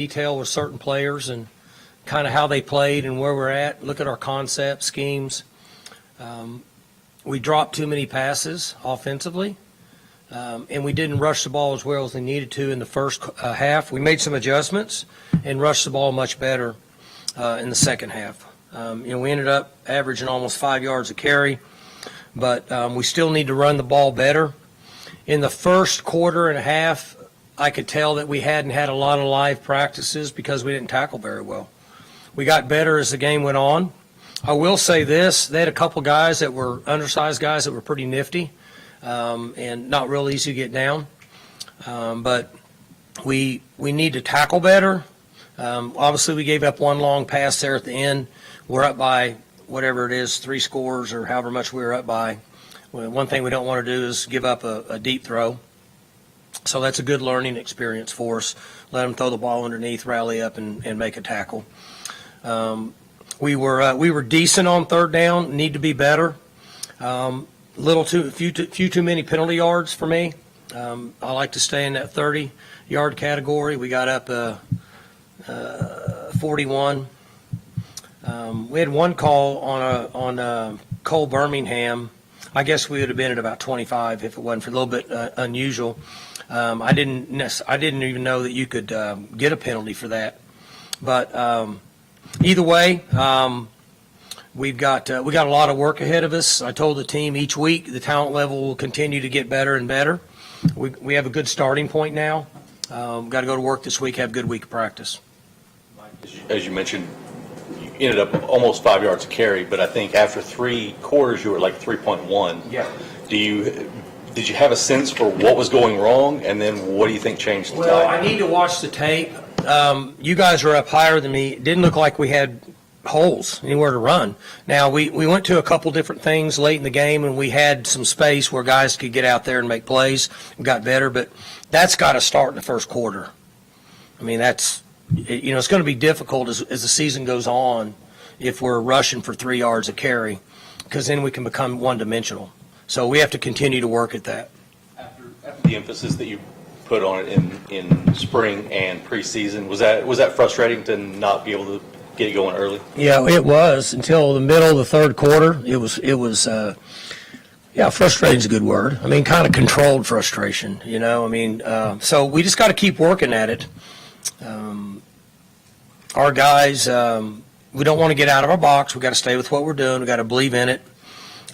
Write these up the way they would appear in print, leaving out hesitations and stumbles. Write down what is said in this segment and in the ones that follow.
detail with certain players and kind of how they played and where we're at. Look at our concept schemes. We dropped too many passes offensively, and we didn't rush the ball as well as we needed to in the first half. We made some adjustments and rushed the ball much better in the second half. We ended up averaging almost 5 yards a carry, but we still need to run the ball better. In the first quarter and a half, I could tell that we hadn't had a lot of live practices because we didn't tackle very well. We got better as the game went on. I will say this, they had a couple guys that were undersized guys that were pretty nifty and not real easy to get down. But we need to tackle better. Obviously, we gave up one long pass there at the end. We're up by whatever it is, 3 scores or however much we were up by. Well, one thing we don't want to do is give up a deep throw. So that's a good learning experience for us. Let them throw the ball underneath, rally up, and make a tackle. We were decent on third down. Need to be better. Few too many penalty yards for me. I like to stay in that 30-yard category. We got up 41. We had one call on Cole Birmingham. I guess we would have been at about 25 if it wasn't for a little bit unusual. I didn't even know that you could get a penalty for that. But either way, we got a lot of work ahead of us. I told the team each week the talent level will continue to get better and better. We have a good starting point now. Got to go to work this week, have a good week of practice. As you mentioned, you ended up almost 5 yards a carry, but I think after 3 quarters you were like 3.1. Yeah. Did you have a sense for what was going wrong, and then what do you think changed the Well, tide? I need to watch the tape. You guys are up higher than me. It didn't look like we had holes, anywhere to run. Now, we went to a couple different things late in the game, and we had some space where guys could get out there and make plays. We got better, but that's got to start in the first quarter. I mean, it's going to be difficult as the season goes on if we're rushing for 3 yards a carry, because then we can become one-dimensional. So we have to continue to work at that. After the emphasis that you put on it in spring and preseason, was that frustrating to not be able to get it going early? Yeah, it was until the middle of the third quarter. It was frustrating is a good word. I mean, kind of controlled frustration, so we just got to keep working at it. Our guys, we don't want to get out of our box. We got to stay with what we're doing. We got to believe in it.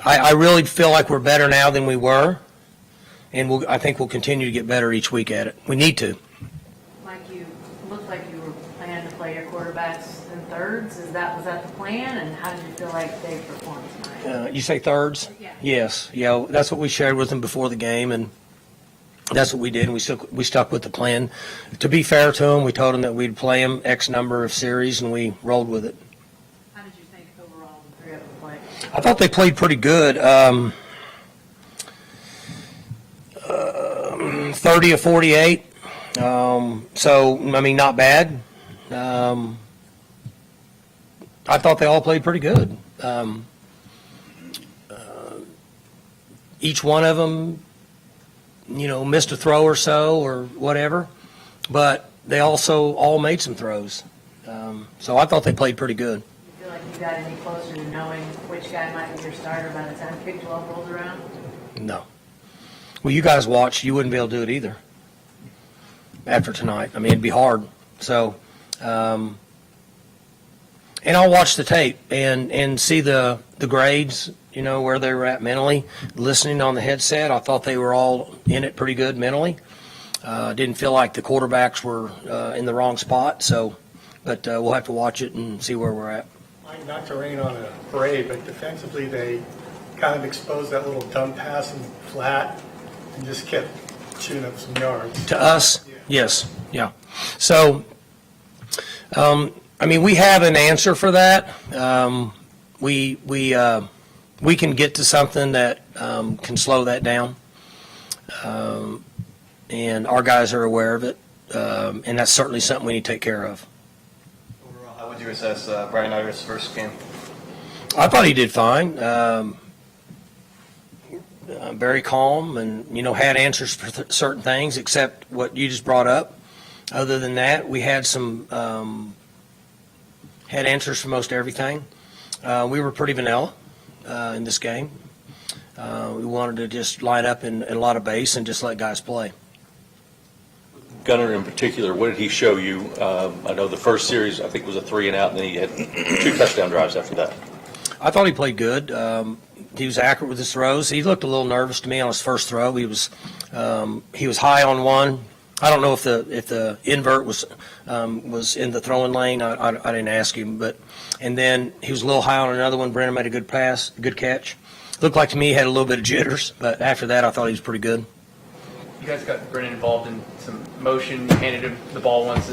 I really feel like we're better now than we were, and I think we'll continue to get better each week at it. We need to. Mike, you looked like you were planning to play your quarterbacks in thirds. Was that the plan, and how did you feel like they performed tonight? You say thirds? Yeah. Yes. Yeah, that's what we shared with them before the game, and that's what we did. And we stuck with the plan. To be fair to them, we told them that we'd play them X number of series, and we rolled with it. How did you think overall the three of them played? I thought they played pretty good. 30 of 48. Not bad. I thought they all played pretty good. Each one of them, missed a throw or so or whatever, but they also all made some throws. So I thought they played pretty good. You feel like you got any closer to knowing which guy might be your starter by the time Big 12 rolls around? No. Well, you guys watch. You wouldn't be able to do it either after tonight. I mean, it'd be hard. So, and I'll watch the tape and see the grades, where they were at mentally. Listening on the headset, I thought they were all in it pretty good mentally. Didn't feel like the quarterbacks were in the wrong spot. So, but we'll have to watch it and see where we're at. Not to rain on a parade, but defensively they kind of exposed that little dump pass and flat and just kept chewing up some yards. To us? Yeah. Yes. Yeah. So, we have an answer for that. We can get to something that can slow that down, and our guys are aware of it, and that's certainly something we need to take care of. Overall, how would you assess Brian Irish' first game? I thought he did fine. Very calm and, had answers for certain things except what you just brought up. Other than that, we had some had answers for most everything. We were pretty vanilla in this game. We wanted to just line up in a lot of base and just let guys play. Gunner in particular, what did he show you? I know the first series, I think, was a 3-and-out, and then he had 2 touchdown drives after that. I thought he played good. He was accurate with his throws. He looked a little nervous to me on his first throw. He was high on one. I don't know if the invert was in the throwing lane. I didn't ask him, and then he was a little high on another one. Brennan made a good pass, good catch. Looked like to me he had a little bit of jitters, but after that I thought he was pretty good. You guys got Brennan involved in some motion. You handed him the ball once.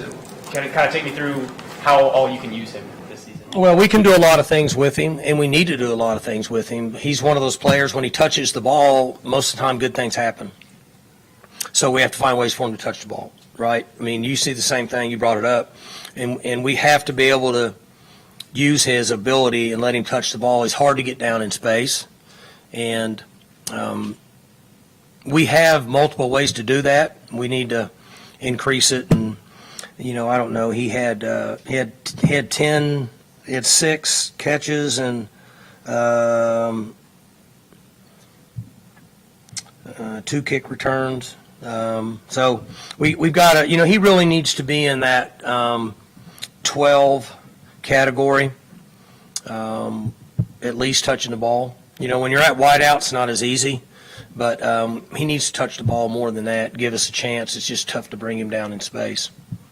Kind of take me through how all you can use him this season. Well, we can do a lot of things with him, and we need to do a lot of things with him. He's one of those players, when he touches the ball, most of the time good things happen. So we have to find ways for him to touch the ball, right? I mean, you see the same thing. You brought it up. And we have to be able to use his ability and let him touch the ball. He's hard to get down in space. And we have multiple ways to do that. We need to increase it. And, I don't know. He had 10, he had 6 catches and 2 kick returns. So we've got to, he really needs to be in that 12 category, at least touching the ball. When you're at wideout, it's not as easy, but he needs to touch the ball more than that, give us a chance. It's just tough to bring him down in space.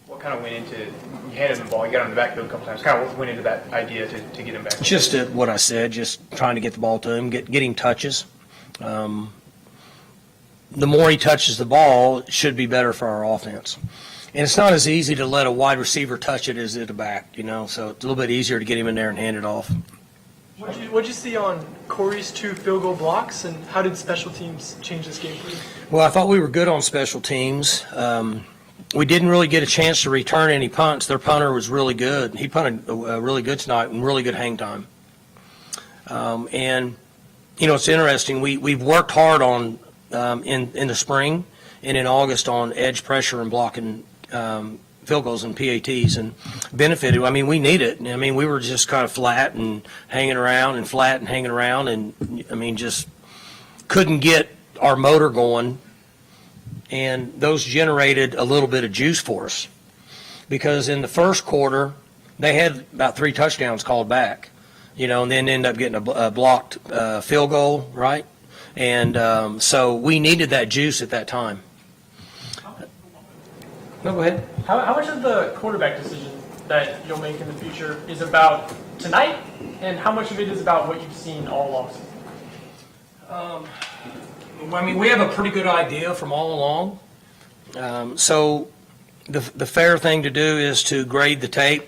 What kind of went into, you handed him the ball, you got him in the backfield a couple times, kind of what went into that idea to get him back? Just what I said, just trying to get the ball to him, get him touches. The more he touches the ball, it should be better for our offense. And it's not as easy to let a wide receiver touch it as it a back, so it's a little bit easier to get him in there and hand it off. What'd you see on Corey's 2 field goal blocks, and how did special teams change this game for you? Well, I thought we were good on special teams. We didn't really get a chance to return any punts. Their punter was really good. He punted really good tonight and really good hang time. And, it's interesting. We've worked hard on in the spring and in August on edge pressure and blocking field goals and PATs, and benefited. I mean, we need it. I mean, we were just kind of flat and hanging around and flat and hanging around, and I mean, just couldn't get our motor going, and those generated a little bit of juice for us, because in the first quarter they had about 3 touchdowns called back, and then ended up getting a blocked field goal, right? And so we needed that juice at that time. No, go ahead. How much of the quarterback decision that you'll make in the future is about tonight, and how much of it is about what you've seen all offseason? I mean, we have a pretty good idea from all along. So the fair thing to do is to grade the tape.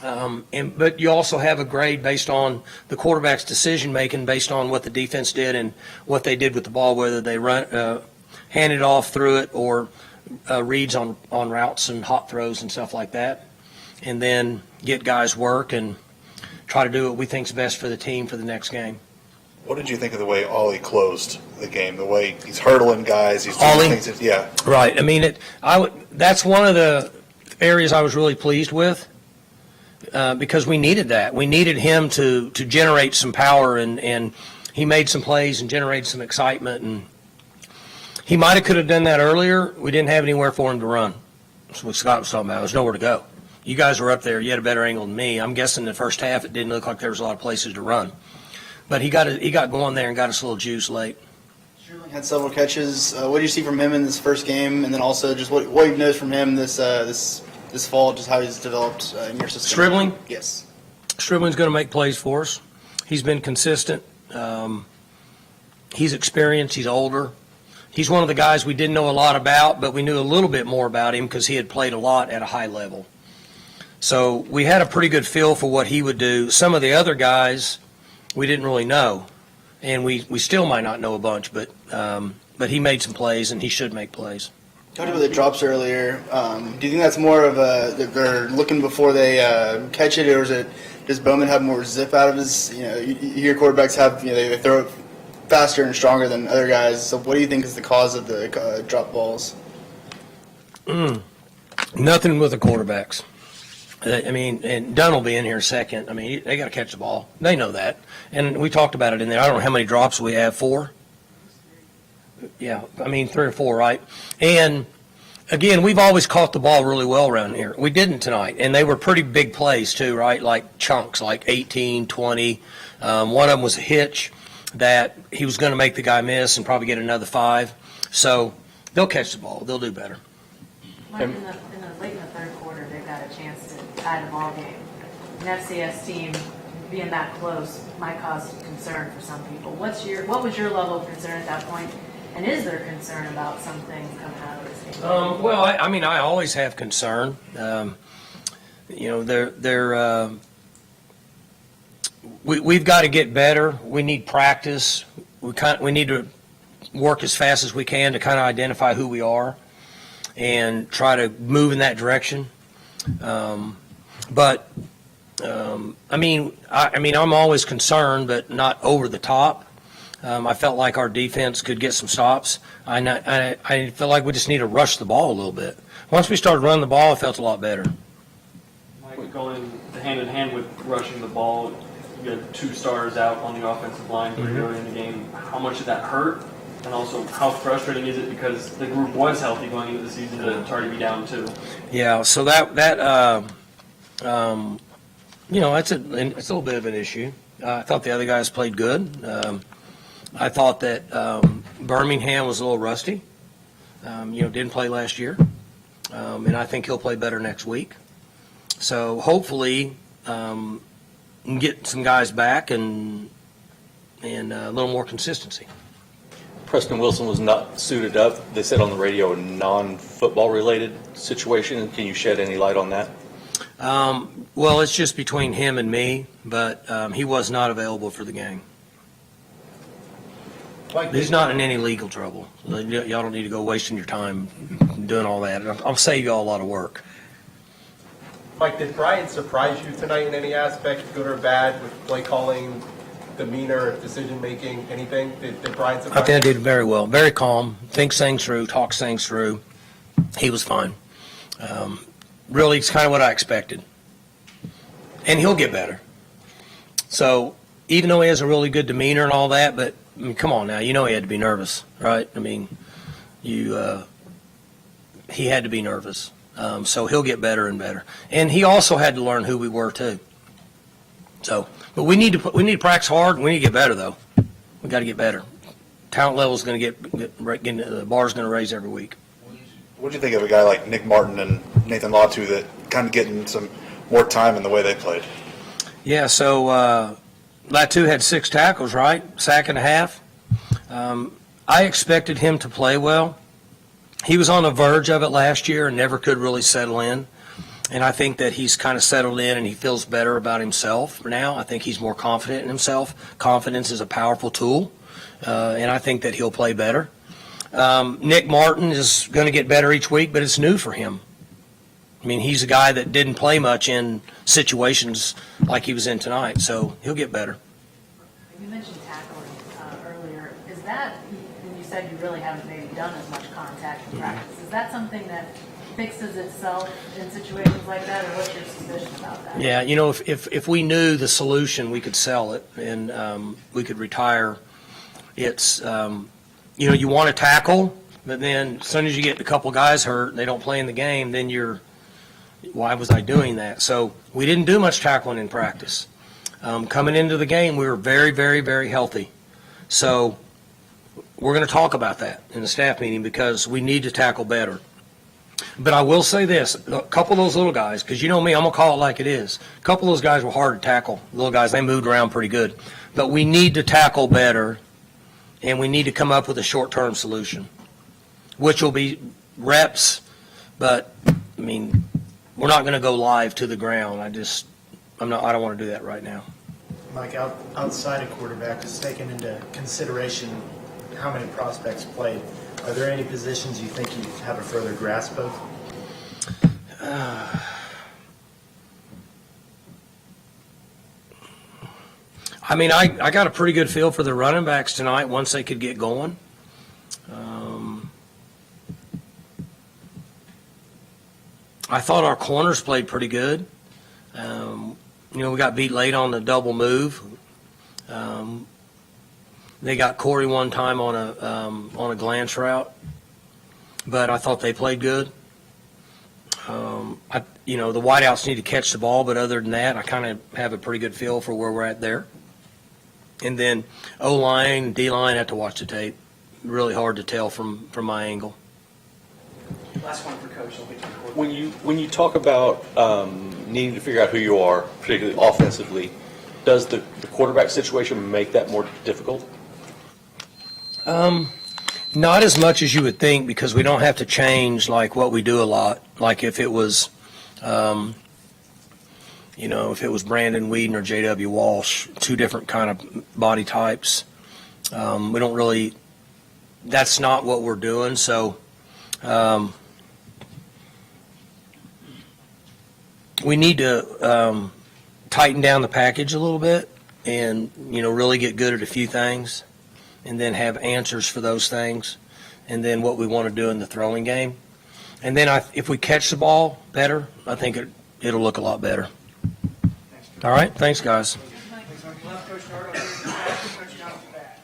But you also have a grade based on the quarterback's decision-making, based on what the defense did and what they did with the ball, whether they hand it off through it or reads on routes and hot throws and stuff like that, and then get guys work and try to do what we think is best for the team for the next game. What did you think of the way Ollie closed the game? The way he's hurdling guys, he's doing Ollie? things. Yeah, Right. I mean, that's one of the areas I was really pleased with, because we needed that. We needed him to generate some power, and he made some plays and generated some excitement, and he might have done that earlier. We didn't have anywhere for him to run. That's what Scott was talking about. There's nowhere to go. You guys were up there. You had a better angle than me. I'm guessing the first half it didn't look like there was a lot of places to run. But he got going there and got us a little juice late. Stribling had several catches. What did you see from him in this first game, and then also just what you've noticed from him this fall, just how he's developed in your system? Stribling? Yes. Stribling's going to make plays for us. He's been consistent. He's experienced. He's older. He's one of the guys we didn't know a lot about, but we knew a little bit more about him because he had played a lot at a high level. So we had a pretty good feel for what he would do. Some of the other guys we didn't really know, and we still might not know a bunch, but he made some plays, and he should make plays. Talked about the drops earlier. Do you think that's more of that they're looking before they catch it, or is it does Bowman have more zip out of his? You hear quarterbacks have they throw it faster and stronger than other guys. So what do you think is the cause of the drop balls? Nothing with the quarterbacks. I mean, and Dunn will be in here second. I mean, they got to catch the ball. They know that. And we talked about it in there. I don't know how many drops we have. 4? Yeah, I mean, 3 or 4, right? And, again, we've always caught the ball really well around here. We didn't tonight. And they were pretty big plays, too, right? Like chunks, like 18, 20. One of them was a hitch that he was going to make the guy miss and probably get another 5. So they'll catch the ball. They'll do better. Mike, in the late in the third quarter, they got a chance to tie the ball game. An FCS team being that close might cause concern for some people. What was your level of concern at that point? And is there concern about something coming out of this game? Well, I mean, I always have concern. We've got to get better. We need practice. We need to work as fast as we can to kind of identify who we are and try to move in that direction. I mean, I'm always concerned, but not over the top. I felt like our defense could get some stops. I feel like we just need to rush the ball a little bit. Once we started running the ball, I felt a lot better. Mike, going hand in hand with rushing the ball, you had 2 stars out on the offensive line pretty early in the game. How much did that hurt? And also, how frustrating is it because the group was healthy going into the season to already be down 2? Yeah, so it's a little bit of an issue. I thought the other guys played good. I thought that Birmingham was a little rusty. Didn't play last year, and I think he'll play better next week. So hopefully, get some guys back and a little more consistency. Preston Wilson was not suited up. They said on the radio a non-football related situation. Can you shed any light on that? Well, it's just between him and me, but he was not available for the game. He's not in any legal trouble. Y'all don't need to go wasting your time doing all that. I'll save y'all a lot of work. Mike, did Bryant surprise you tonight in any aspect, good or bad, with play calling, demeanor, decision making, anything? Did Bryant surprise you? I think I did very well. Very calm. Thinks things through. Talks things through. He was fine. Really, it's kind of what I expected. And he'll get better. So even though he has a really good demeanor and all that, but I mean, come on now, he had to be nervous, right? I mean, he had to be nervous. So he'll get better and better. And he also had to learn who we were too. So, but we need to practice hard. We need to get better though. We got to get better. Talent level is going to the bar's going to raise every week. What do you think of a guy like Nick Martin and Nathan Latu that kind of getting some more time in the way they played? Yeah, so Latu had 6 tackles, right? Sack and a half. I expected him to play well. He was on the verge of it last year and never could really settle in. And I think that he's kind of settled in and he feels better about himself now. I think he's more confident in himself. Confidence is a powerful tool, and I think that he'll play better. Nick Martin is going to get better each week, but it's new for him. I mean, he's a guy that didn't play much in situations like he was in tonight, so he'll get better. You mentioned tackling earlier. Is that, and you said you really haven't maybe done as much contact in practice, is that something that fixes itself in situations like that, or what's your suspicion about that? Yeah, if we knew the solution, we could sell it and we could retire. It's, you want to tackle, but then as soon as you get a couple guys hurt and they don't play in the game, then why was I doing that? So we didn't do much tackling in practice. Coming into the game, we were very, very, very healthy. So we're going to talk about that in the staff meeting because we need to tackle better. But I will say this, a couple of those little guys, because you know me, I'm going to call it like it is. A couple of those guys were hard to tackle. Little guys, they moved around pretty good. But we need to tackle better, and we need to come up with a short-term solution, which will be reps. But, I mean, we're not going to go live to the ground. I don't want to do that right now. Mike, outside of quarterback, just taking into consideration how many prospects played, are there any positions you think you have a further grasp of? I mean, I got a pretty good feel for the running backs tonight once they could get going. I thought our corners played pretty good. We got beat late on the double move. They got Corey one time on a glance route, but I thought they played good. The wideouts need to catch the ball, but other than that, I kind of have a pretty good feel for where we're at there. And then O-line, D-line, have to watch the tape. Really hard to tell from my angle. Last one for Coach. I'll get to the When you talk about needing to figure out who you are, particularly offensively, does the quarterback situation make that more difficult? Not as much as you would think, because we don't have to change like what we do a lot. Like if it was, if it was Brandon Whedon or J.W. Walsh, two different kind of body types. We don't really. That's not what we're doing. So we need to tighten down the package a little bit, and really get good at a few things, and then have answers for those things, and then what we want to do in the throwing game. And then if we catch the ball better, I think it'll look a lot better. All right, thanks, guys. Left Coach Nard over here, Coach Nard back.